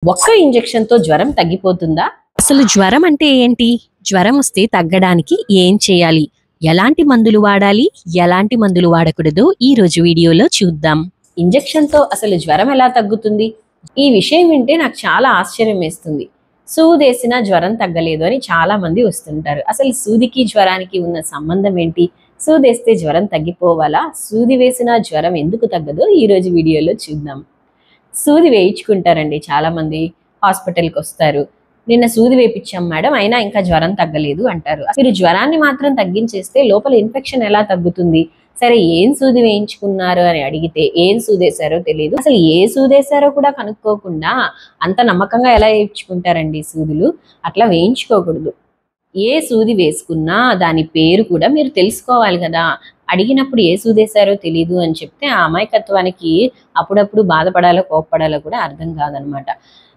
ఒక్క ఇంజెక్షన్ తో జ్వరం తగ్గిపోతుందా? అసలు జ్వరం అంటే ఏంటి? జ్వరం వస్తే తగ్గడానికి ఏం చేయాలి? ఎలాంటి మందులు వాడాలి? ఎలాంటి మందులు వాడకూడదో ఈ రోజు వీడియోలో చూద్దాం. ఇంజెక్షన్ తో అసలు జ్వరం ఎలా తగ్గుతుంది? ఈ విషయం వింటే నాకు చాలా ఆశ్చర్యం వేస్తుంది. సూదేసినా జ్వరం తగ్గలేదు అని చాలా మంది వస్తుంటారు. అసలు సూదికి జ్వరానికి ఉన్న సంబంధం ఏంటి? సూదేస్తే జ్వరం తగ్గిపోవాలా? సూది వేసినా జ్వరం ఎందుకు తగ్గదో ఈ రోజు వీడియోలో చూద్దాం. సూది వేయించుకుంటారండి చాలా మంది. హాస్పిటల్కి వస్తారు. నిన్న సూది వేయించాం మేడం, అయినా ఇంకా జ్వరం తగ్గలేదు అంటారు. మీరు జ్వరాన్ని మాత్రం తగ్గించేస్తే లోపల ఇన్ఫెక్షన్ ఎలా తగ్గుతుంది? సరే, ఏం సూది వేయించుకున్నారు అని అడిగితే ఏం సూదేశారో తెలియదు. అసలు ఏ సూదేశారో కూడా కనుక్కోకుండా అంత నమ్మకంగా ఎలా వేయించుకుంటారండి సూదులు? అట్లా వేయించుకోకూడదు. ఏ సూది వేసుకున్నా దాని పేరు కూడా మీరు తెలుసుకోవాలి కదా. అడిగినప్పుడు ఏ సూదేశారో తెలీదు అని చెప్తే ఆ అమాయకత్వానికి అప్పుడప్పుడు బాధపడాలో కోప్పడాలో కూడా అర్థం కాదనమాట.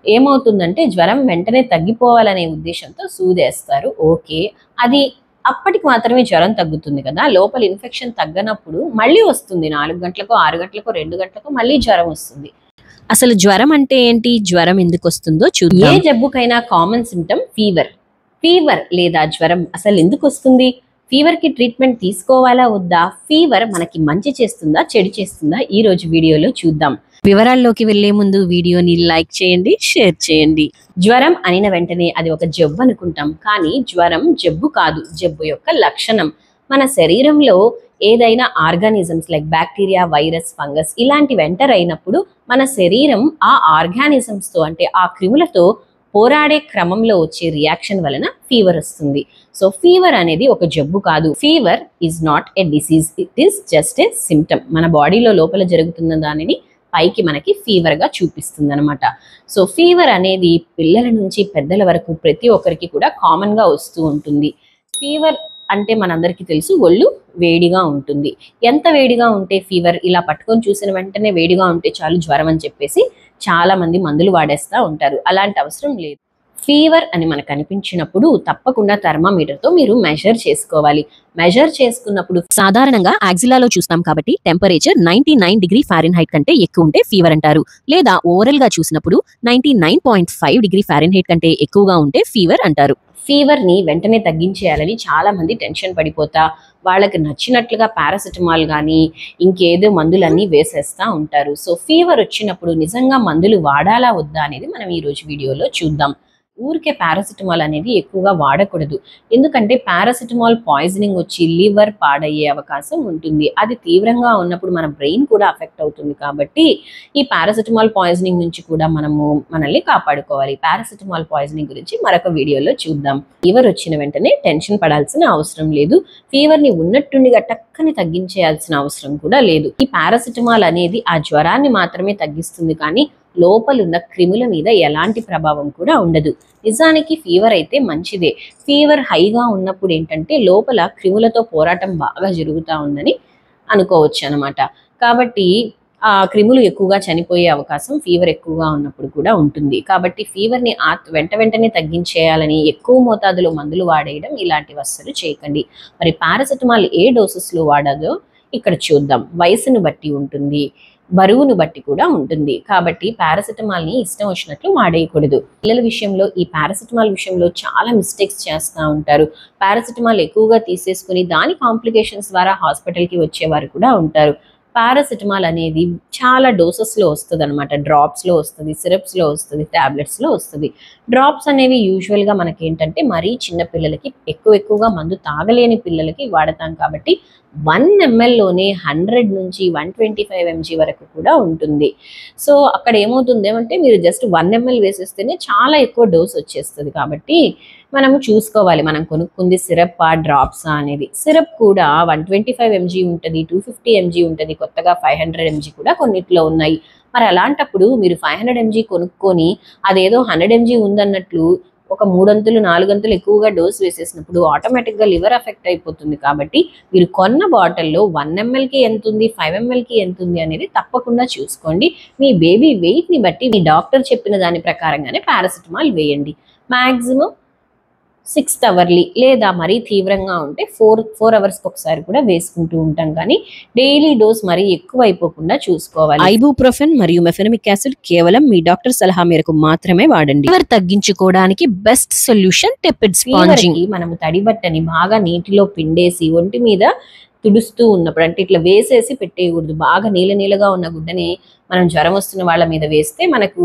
ఏమవుతుందంటే జ్వరం వెంటనే తగ్గిపోవాలనే ఉద్దేశంతో సూదేస్తారు. ఓకే, అది అప్పటికి మాత్రమే జ్వరం తగ్గుతుంది కదా. లోపల ఇన్ఫెక్షన్ తగ్గనప్పుడు మళ్ళీ వస్తుంది. 4 గంటలకో 6 గంటలకో 2 గంటలకో మళ్ళీ జ్వరం వస్తుంది. అసలు జ్వరం అంటే ఏంటి? జ్వరం ఎందుకు వస్తుందో చూద్దాం. ఏ జబ్బుకైనా కామన్ సింప్టమ్ ఫీవర్. ఫీవర్ లేదా జ్వరం అసలు ఎందుకు వస్తుంది? ఫీవర్ కి ట్రీట్మెంట్ తీసుకోవాలా వద్దా? ఫీవర్ మనకి మంచి చేస్తుందా చెడు చేస్తుందా? ఈ రోజు వీడియోలో చూద్దాం. వివరాల్లోకి వెళ్లే ముందు వీడియోని లైక్ చేయండి, షేర్ చేయండి. జ్వరం అనిన వెంటనే అది ఒక జబ్బు అనుకుంటాం, కానీ జ్వరం జబ్బు కాదు, జబ్బు యొక్క లక్షణం. మన శరీరంలో ఏదైనా organisms like bacteria, virus, fungus ఇలాంటివి ఎంటర్ అయినప్పుడు మన శరీరం ఆ ఆర్గానిజమ్స్ తో అంటే ఆ క్రిములతో పోరాడే క్రమంలో వచ్చే రియాక్షన్ వలన ఫీవర్ వస్తుంది. సో ఫీవర్ అనేది ఒక జబ్బు కాదు. Fever is not a disease, it is just a symptom. మన బాడీలో లోపల జరుగుతున్న దానిని పైకి మనకి ఫీవర్ గా చూపిస్తుంది అనమాట. సో ఫీవర్ అనేది పిల్లల నుంచి పెద్దల వరకు ప్రతి ఒక్కరికి కూడా కామన్ గా వస్తూ ఉంటుంది. ఫీవర్ అంటే మనందరికీ తెలుసు, ఒళ్ళు వేడిగా ఉంటుంది. ఎంత వేడిగా ఉంటే ఫీవర్? ఇలా పట్టుకొని చూసిన వెంటనే వేడిగా ఉంటే చాలు జ్వరం అని చెప్పేసి చాలా మంది మందులు వాడేస్తూ ఉంటారు. అలాంటి అవసరం లేదు. ఫీవర్ అని మనకు అనిపించినప్పుడు తప్పకుండా థర్మామీటర్తో మీరు మెజర్ చేసుకోవాలి. మెజర్ చేసుకున్నప్పుడు సాధారణంగా యాక్సిలాలో చూస్తాం కాబట్టి టెంపరేచర్ 99 డిగ్రీ ఫారెన్హైట్ కంటే ఎక్కువ ఉంటే ఫీవర్ అంటారు. లేదా ఓవరల్ గా చూసినప్పుడు 99.5 డిగ్రీ ఫారెన్హైట్ కంటే ఎక్కువగా ఉంటే ఫీవర్ అంటారు. ఫీవర్ ని వెంటనే తగ్గించేయాలని చాలా మంది టెన్షన్ పడిపోతా వాళ్ళకి నచ్చినట్లుగా పారాసిటమాల్ కానీ ఇంకేదో మందులన్నీ వేసేస్తూ ఉంటారు. సో ఫీవర్ వచ్చినప్పుడు నిజంగా మందులు వాడాలా వద్దా అనేది మనం ఈరోజు వీడియోలో చూద్దాం. ఊరికే పారాసిటమాల్ అనేది ఎక్కువగా వాడకూడదు. ఎందుకంటే పారాసిటమాల్ పాయిజనింగ్ వచ్చి లివర్ పాడయ్యే అవకాశం ఉంటుంది. అది తీవ్రంగా ఉన్నప్పుడు మన బ్రెయిన్ కూడా అఫెక్ట్ అవుతుంది. కాబట్టి ఈ పారాసిటమాల్ పాయిజనింగ్ నుంచి కూడా మనల్ని కాపాడుకోవాలి. పారాసిటమాల్ పాయిజనింగ్ గురించి మరొక వీడియోలో చూద్దాం. ఫీవర్ వచ్చిన వెంటనే టెన్షన్ పడాల్సిన అవసరం లేదు. ఫీవర్ ని ఉన్నట్టుండిగా టక్కని తగ్గించేయాల్సిన అవసరం కూడా లేదు. ఈ పారాసిటమాల్ అనేది ఆ జ్వరాన్ని మాత్రమే తగ్గిస్తుంది, కానీ లోపలున్న క్రిముల మీద ఎలాంటి ప్రభావం కూడా ఉండదు. నిజానికి ఫీవర్ అయితే మంచిదే. ఫీవర్ హైగా ఉన్నప్పుడు ఏంటంటే లోపల క్రిములతో పోరాటం బాగా జరుగుతూ ఉందని అనుకోవచ్చు అనమాట. కాబట్టి ఆ క్రిములు ఎక్కువగా చనిపోయే అవకాశం ఫీవర్ ఎక్కువగా ఉన్నప్పుడు కూడా ఉంటుంది. కాబట్టి ఫీవర్ని వెంటనే తగ్గించేయాలని ఎక్కువ మోతాదులో మందులు వాడేయడం ఇలాంటివి అస్సలు చేయకండి. మరి పారాసిటమాల్ ఏ డోసెస్లో వాడాలో ఇక్కడ చూద్దాం. వయసును బట్టి ఉంటుంది, బరువును బట్టి కూడా ఉంటుంది. కాబట్టి పారాసిటమాల్ ని ఇష్టం వచ్చినట్లు వాడేయకూడదు. పిల్లల విషయంలో ఈ పారాసిటమాల్ విషయంలో చాలా మిస్టేక్స్ చేస్తూ ఉంటారు. పారాసిటమాల్ ఎక్కువగా తీసేసుకుని దాని కాంప్లికేషన్స్ ద్వారా హాస్పిటల్కి వచ్చేవారు కూడా ఉంటారు. పారాసిటమాల్ అనేది చాలా డోసెస్లో వస్తుంది అనమాట. డ్రాప్స్లో వస్తుంది, సిరప్స్లో వస్తుంది, ట్యాబ్లెట్స్లో వస్తుంది. డ్రాప్స్ అనేవి యూజువల్గా మనకేంటంటే మరీ చిన్న పిల్లలకి ఎక్కువగా మందు తాగలేని పిల్లలకి వాడతాం. కాబట్టి 1 mlలోనే 100 నుంచి 125 mg వరకు కూడా ఉంటుంది. సో అక్కడ ఏమవుతుంది అంటే మీరు జస్ట్ 1 ml వేసేస్తేనే చాలా ఎక్కువ డోస్ వచ్చేస్తుంది. కాబట్టి మనము చూసుకోవాలి మనం కొనుక్కుంది సిరప్ డ్రాప్సా అనేది. సిరప్ కూడా 125 mg ఉంటుంది, 250 mg ఉంటుంది, కొత్తగా 500 mg కూడా కొన్నిట్లో ఉన్నాయి. మరి అలాంటప్పుడు మీరు 500 mg కొనుక్కొని అదేదో 100 mg ఉందన్నట్లు ఒక 3 అంతులు 4 అంతులు ఎక్కువగా డోస్ వేసేసినప్పుడు ఆటోమేటిక్గా లివర్ అఫెక్ట్ అయిపోతుంది. కాబట్టి మీరు కొన్న బాటిల్లో 1 mlకి ఎంత ఉంది, 5 mlకి ఎంత ఉంది అనేది తప్పకుండా చూసుకోండి. మీ బేబీ వెయిట్ని బట్టి మీ డాక్టర్ చెప్పిన దాని ప్రకారంగానే పారాసిటమాల్ వేయండి. మ్యాక్సిమం 6th అవర్లీ లేదా మరీ తీవ్రంగా ఉంటే 4 అవర్స్కి ఒకసారి కూడా వేసుకుంటూ ఉంటాం. కానీ డైలీ డోస్ మరీ ఎక్కువ అయిపోకుండా చూసుకోవాలి. ఐబుప్రోఫెన్ మరియు మెఫెనమిక్ యాసిడ్ కేవలం మీ డాక్టర్ సలహా మేరకు మాత్రమే వాడండి. ఫీవర్ తగ్గించుకోవడానికి బెస్ట్ సొల్యూషన్ టెపిడ్ స్పాంజింగ్. మనము తడి బట్టని బాగా నీటిలో పిండేసి ఒంటి మీద తుడుస్తూ ఉన్నప్పుడు, అంటే ఇట్లా వేసేసి పెట్టేయకూడదు. బాగా నీళ్ళగా ఉన్న గుడ్డని మనం జ్వరం వస్తున్న వాళ్ళ మీద వేస్తే మనకు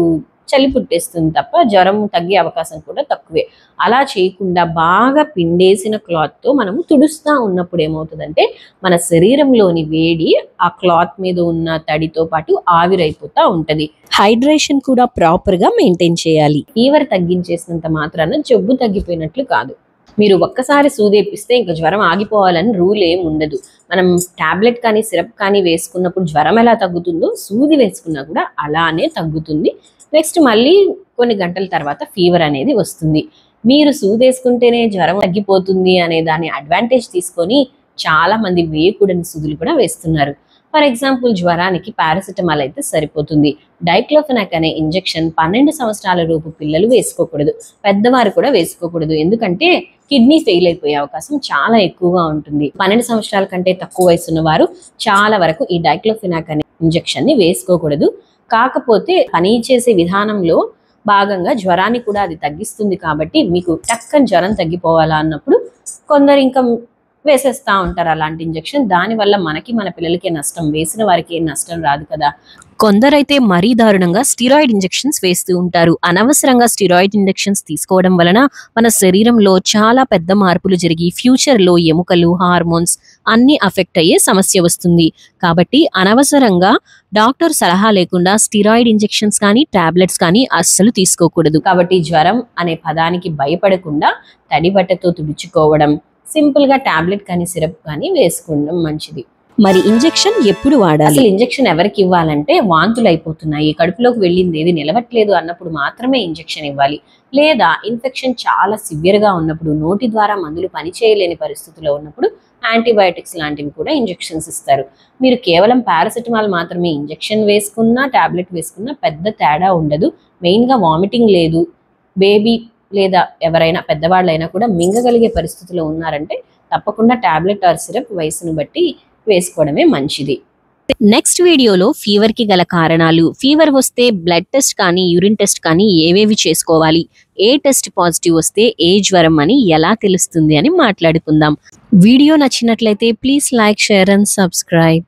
చలి పుట్టేస్తుంది తప్ప జ్వరం తగ్గే అవకాశం కూడా తక్కువే. అలా చేయకుండా బాగా పిండేసిన క్లాత్తో మనము తుడుస్తూ ఉన్నప్పుడు ఏమవుతుందంటే మన శరీరంలోని వేడి ఆ క్లాత్ మీద ఉన్న తడితో పాటు ఆవిరైపోతూ ఉంటుంది. హైడ్రేషన్ కూడా ప్రాపర్ గా మెయింటైన్ చేయాలి. ఫీవర్ తగ్గించేసినంత మాత్రాన జబ్బు తగ్గిపోయినట్లు కాదు. మీరు ఒక్కసారి సూదేపిస్తే ఇంకా జ్వరం ఆగిపోవాలని రూల్ ఏం ఉండదు. మనం టాబ్లెట్ కానీ సిరప్ కానీ వేసుకున్నప్పుడు జ్వరం ఎలా తగ్గుతుందో సూది వేసుకున్నా కూడా అలానే తగ్గుతుంది. నెక్స్ట్ మళ్ళీ కొన్ని గంటల తర్వాత ఫీవర్ అనేది వస్తుంది. మీరు సూదేసుకుంటేనే జ్వరం తగ్గిపోతుంది అనే దాని అడ్వాంటేజ్ తీసుకొని చాలా మంది వేయకూడని సూదులు కూడా వేస్తున్నారు. ఫర్ ఎగ్జాంపుల్ జ్వరానికి పారాసిటమాల్ అయితే సరిపోతుంది. డైక్లోఫెనాక్ అనే ఇంజెక్షన్ 12 సంవత్సరాల లోపు పిల్లలు వేసుకోకూడదు, పెద్దవారు కూడా వేసుకోకూడదు. ఎందుకంటే కిడ్నీ ఫెయిల్ అయిపోయే అవకాశం చాలా ఎక్కువగా ఉంటుంది. 12 సంవత్సరాల కంటే తక్కువ వయసు ఉన్న వారు చాలా వరకు ఈ డైక్లోఫెనాక్ అనే ఇంజెక్షన్ ని వేసుకోకూడదు. కాకపోతే పని చేసే విధానంలో భాగంగా జ్వరాన్ని కూడా అది తగ్గిస్తుంది కాబట్టి మీకు టక్కని జ్వరం తగ్గిపోవాలా అన్నప్పుడు కొందరు ఇంకా వేసేస్తా ఉంటారు అలాంటి ఇంజెక్షన్. దానివల్ల మనకి మన పిల్లలకే నష్టం, వేసిన వారికి ఏం నష్టం రాదు కదా. కొందరైతే మరీ దారుణంగా స్టిరాయిడ్ ఇంజెక్షన్స్ వేస్తూ ఉంటారు. అనవసరంగా స్టిరాయిడ్ ఇంజెక్షన్స్ తీసుకోవడం వలన మన శరీరంలో చాలా పెద్ద మార్పులు జరిగి ఫ్యూచర్ లో ఎముకలు, హార్మోన్స్ అన్ని అఫెక్ట్ అయ్యే సమస్య వస్తుంది. కాబట్టి అనవసరంగా డాక్టర్ సలహా లేకుండా స్టిరాయిడ్ ఇంజెక్షన్స్ కానీ టాబ్లెట్స్ కానీ అస్సలు తీసుకోకూడదు. కాబట్టి జ్వరం అనే పదానికి భయపడకుండా తడి బట్టతో తుడుచుకోవడం, సింపుల్ గా టాబ్లెట్ కానీ సిరప్ కానీ వేసుకోవడం మంచిది. మరి ఇంజెక్షన్ ఎప్పుడు వాడాలి? అసలు ఇంజెక్షన్ ఎవరికి ఇవ్వాలంటే వాంతులు అయిపోతున్నాయి, కడుపులోకి వెళ్ళింది ఏది నిలవట్లేదు అన్నప్పుడు మాత్రమే ఇంజెక్షన్ ఇవ్వాలి. లేదా ఇన్ఫెక్షన్ చాలా సివియర్ గా ఉన్నప్పుడు, నోటి ద్వారా మందులు పనిచేయలేని పరిస్థితిలో ఉన్నప్పుడు యాంటీబయాటిక్స్ లాంటివి కూడా ఇంజెక్షన్స్ ఇస్తారు. మీరు కేవలం పారాసిటమాల్ మాత్రమే ఇంజెక్షన్ వేసుకున్నా టాబ్లెట్ వేసుకున్నా పెద్ద తేడా ఉండదు. మెయిన్ గా వామిటింగ్ లేదు, బేబీ లేదా ఎవరైనా పెద్దవాళ్ళైనా కూడా మింగగలిగే పరిస్థితిలో ఉన్నారంటే తప్పకుండా టాబ్లెట్ ఆర్ సిరప్ వయసును బట్టి వేసుకోవడమే మంచిది. నెక్స్ట్ వీడియోలో ఫీవర్ కి గల కారణాలు, ఫీవర్ వస్తే బ్లడ్ టెస్ట్ కానీ యూరిన్ టెస్ట్ కానీ ఏవేవి చేసుకోవాలి, ఏ టెస్ట్ పాజిటివ్ వస్తే ఏ జ్వరం అని ఎలా తెలుస్తుంది అని మాట్లాడుకుందాం. వీడియో నచ్చినట్లయితే please like, share and subscribe.